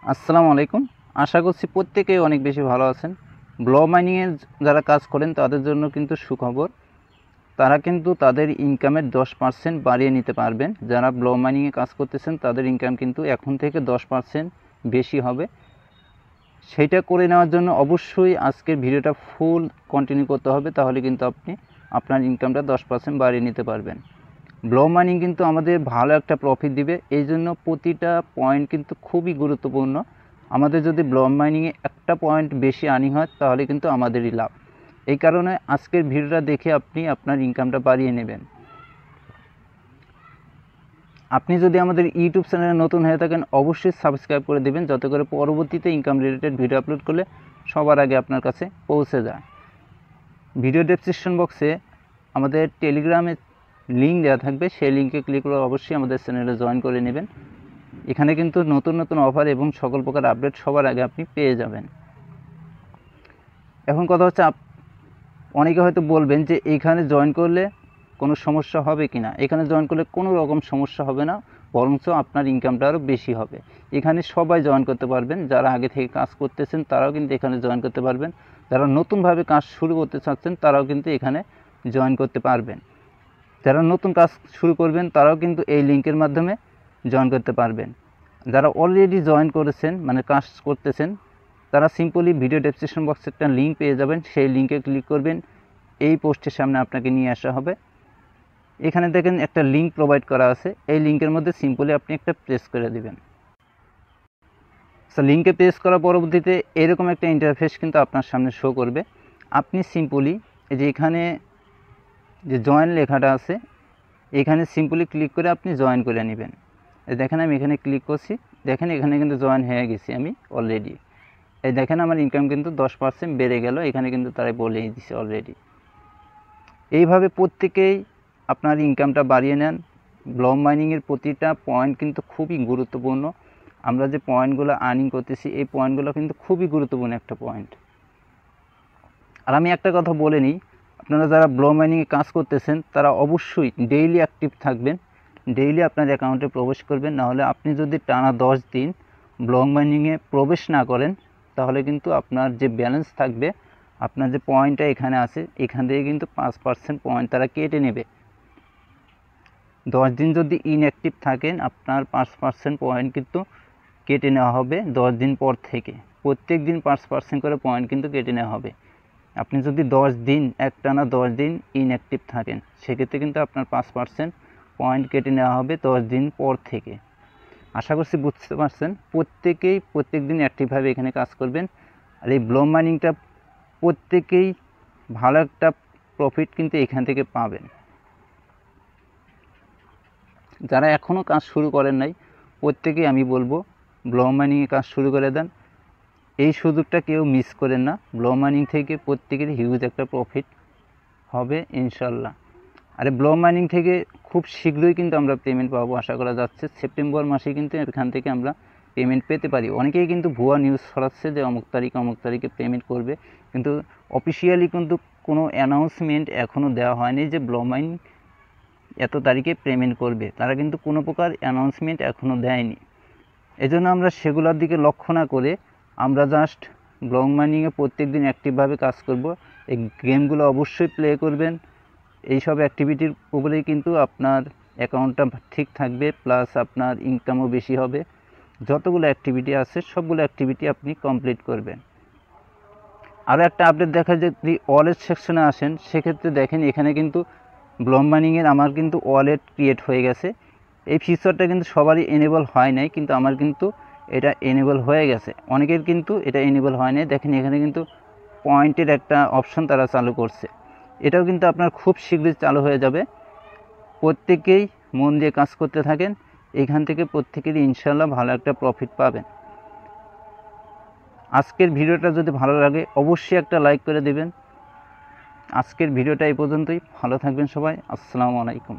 আসসালামু আলাইকুম। আশা করছি প্রত্যেকেই অনেক বেশি ভালো আছেন। ব্লক মাইনিংয়ে যারা কাজ করেন তাদের জন্য কিন্তু সুখবর, তারা কিন্তু তাদের ইনকামের 10% বাড়িয়ে নিতে পারবেন। যারা ব্লক মাইনিংয়ে কাজ করতেছেন তাদের ইনকাম কিন্তু এখন থেকে 10% বেশি হবে। সেইটা করে নেওয়ার জন্য অবশ্যই আজকের ভিডিওটা ফুল কন্টিনিউ করতে হবে, তাহলে কিন্তু আপনি আপনার ইনকামটা 10% বাড়িয়ে নিতে পারবেন। ব্লক মাইনিং কিন্তু আমাদের ভালো একটা প্রফিট দিবে, এই জন্য প্রতিটা পয়েন্ট কিন্তু খুবই গুরুত্বপূর্ণ। আমাদের যদি ব্লক মাইনিংয়ে একটা পয়েন্ট বেশি আর্নিং হয় তাহলে কিন্তু আমাদেরই লাভ। এই কারণে আজকের ভিডিওটা দেখে আপনি আপনার ইনকামটা বাড়িয়ে নেবেন। আপনি যদি আমাদের ইউটিউব চ্যানেলে নতুন হয়ে থাকেন অবশ্যই সাবস্ক্রাইব করে দেবেন, যাতে করে পরবর্তীতে ইনকাম রিলেটেড ভিডিও আপলোড করলে সবার আগে আপনার কাছে পৌঁছে যায়। ভিডিও ডেসক্রিপশন বক্সে আমাদের টেলিগ্রামে লিঙ্ক দেওয়া থাকবে, সেই লিঙ্কে ক্লিক করে অবশ্যই আমাদের চ্যানেলে জয়েন করে নেবেন। এখানে কিন্তু নতুন নতুন অফার এবং সকল প্রকার আপডেট সবার আগে আপনি পেয়ে যাবেন। এখন কথা হচ্ছে, অনেকে হয়তো বলবেন যে এইখানে জয়েন করলে কোনো সমস্যা হবে কি না। এখানে জয়েন করলে কোনো রকম সমস্যা হবে না, বরঞ্চ আপনার ইনকামটা আরও বেশি হবে। এখানে সবাই জয়েন করতে পারবেন, যারা আগে থেকে কাজ করতেছেন তারাও কিন্তু এখানে জয়েন করতে পারবেন, যারা নতুনভাবে কাজ শুরু করতে চাচ্ছেন তারাও কিন্তু এখানে জয়েন করতে পারবেন। যারা নতুন কাজ শুরু করবেন তারাও কিন্তু এই লিঙ্কের মাধ্যমে জয়েন করতে পারবেন। যারা অলরেডি জয়েন করেছেন মানে কাজ করতেছেন তারা সিম্পলি ভিডিও ডেসক্রিপশন বক্সে একটা লিঙ্ক পেয়ে যাবেন, সেই লিঙ্কে ক্লিক করবেন, এই পোস্টের সামনে আপনাকে নিয়ে আসা হবে। এখানে দেখেন একটা লিঙ্ক প্রোভাইড করা আছে, এই লিঙ্কের মধ্যে সিম্পলি আপনি একটা প্রেস করে দিবেন। সো লিঙ্কে প্রেস করার পরবর্তীতে এরকম একটা ইন্টারফেস কিন্তু আপনার সামনে শো করবে। আপনি সিম্পলি এই যে এখানে যে জয়েন লেখাটা আছে এখানে সিম্পলি ক্লিক করে আপনি জয়েন করে নেবেন। দেখেন আমি এখানে ক্লিক করছি, দেখেন এখানে কিন্তু জয়েন হয়ে গেছি আমি অলরেডি। এই দেখেন আমার ইনকাম কিন্তু 10% বেড়ে গেল, এখানে কিন্তু তারাই বলেই দিছে অলরেডি। এইভাবে প্রত্যেকেই আপনার ইনকামটা বাড়িয়ে নেন। ব্লক মাইনিংয়ের প্রতিটা পয়েন্ট কিন্তু খুবই গুরুত্বপূর্ণ। আমরা যে পয়েন্টগুলো আর্নিং করতেছি এই পয়েন্টগুলো কিন্তু খুবই গুরুত্বপূর্ণ একটা পয়েন্ট। আর আমি একটা কথা বলে নিই, আপনারা যারা ব্লক মাইনিংয়ে কাজ করতেছেন তারা অবশ্যই ডেইলি অ্যাক্টিভ থাকবেন, ডেইলি আপনার অ্যাকাউন্টে প্রবেশ করবেন। নাহলে আপনি যদি টানা 10 দিন ব্লক মাইনিংয়ে প্রবেশ না করেন তাহলে কিন্তু আপনার যে ব্যালেন্স থাকবে, আপনার যে পয়েন্টটা এখানে আছে এখান থেকে কিন্তু 5% পয়েন্ট তারা কেটে নেবে। 10 দিন যদি ইনঅ্যাক্টিভ থাকেন আপনার 5% পয়েন্ট কিন্তু কেটে নেওয়া হবে 10 দিন পর থেকে। প্রত্যেক দিন 5% করে পয়েন্ট কিন্তু কেটে নেওয়া হবে। আপনি যদি 10 দিন একটানা 10 দিন ইনঅ্যাক্টিভ থাকেন সেক্ষেত্রে কিন্তু আপনার 5% পয়েন্ট কেটে নেওয়া হবে 10 দিন পর থেকে। আশা করছি বুঝতে পারছেন। প্রত্যেকেই প্রত্যেক দিন অ্যাক্টিভভাবে এখানে কাজ করবেন। আর এই ব্লক মাইনিংটা প্রত্যেকেই ভালো একটা প্রফিট কিন্তু এখান থেকে পাবেন। যারা এখনও কাজ শুরু করেন নাই প্রত্যেকেই আমি বলবো ব্লক মাইনিংয়ে কাজ শুরু করে দেন। এই সুযোগটা কেউ মিস করেন না। ব্লক মাইনিং থেকে প্রত্যেকেরই হিউজ একটা প্রফিট হবে ইনশাল্লাহ। আর ব্লক মাইনিং থেকে খুব শীঘ্রই কিন্তু আমরা পেমেন্ট পাবো আশা করা যাচ্ছে। সেপ্টেম্বর মাসে কিন্তু এখান থেকে আমরা পেমেন্ট পেতে পারি। অনেকেই কিন্তু ভুয়া নিউজ ছড়াচ্ছে যে অমুক তারিখে পেমেন্ট করবে, কিন্তু অফিসিয়ালি কিন্তু কোনো অ্যানাউন্সমেন্ট এখনও দেওয়া হয়নি যে ব্লক মাইনিং এত তারিখে পেমেন্ট করবে। তারা কিন্তু কোনো প্রকার অ্যানাউন্সমেন্ট এখনও দেয়নি। এজন্য আমরা সেগুলোর দিকে লক্ষ্য না করে আমরা জাস্ট ব্লক মাইনিংয়ে প্রত্যেক দিন অ্যাক্টিভভাবে কাজ করব। এই গেমগুলো অবশ্যই প্লে করবেন। এইসব অ্যাক্টিভিটির উপরেই কিন্তু আপনার অ্যাকাউন্টটা ঠিক থাকবে, প্লাস আপনার ইনকামও বেশি হবে। যতগুলো অ্যাক্টিভিটি আছে সবগুলো অ্যাক্টিভিটি আপনি কমপ্লিট করবেন। আরও একটা আপডেট দেখা যায়, যদি ওয়ালেট সেকশনে আসেন সেক্ষেত্রে দেখেন এখানে কিন্তু ব্লক মাইনিংয়ের আমার কিন্তু ওয়ালেট ক্রিয়েট হয়ে গেছে। এই ফিচারটা কিন্তু সবারই এনেবল হয় নাই, কিন্তু আমার কিন্তু এটা এনেবল হয়ে গেছে। অনেকের কিন্তু এটা এনেবল হয় নাই। দেখেন এখানে কিন্তু পয়েন্টের একটা অপশন তারা চালু করছে, এটাও কিন্তু আপনার খুব শীঘ্রই চালু হয়ে যাবে। প্রত্যেকেই মন দিয়ে কাজ করতে থাকেন, এখান থেকে প্রত্যেকেরই ইনশাল্লাহ ভালো একটা প্রফিট পাবেন। আজকের ভিডিওটা যদি ভালো লাগে অবশ্যই একটা লাইক করে দেবেন। আজকের ভিডিওটা এই পর্যন্তই। ভালো থাকবেন সবাই। আসসালামু আলাইকুম।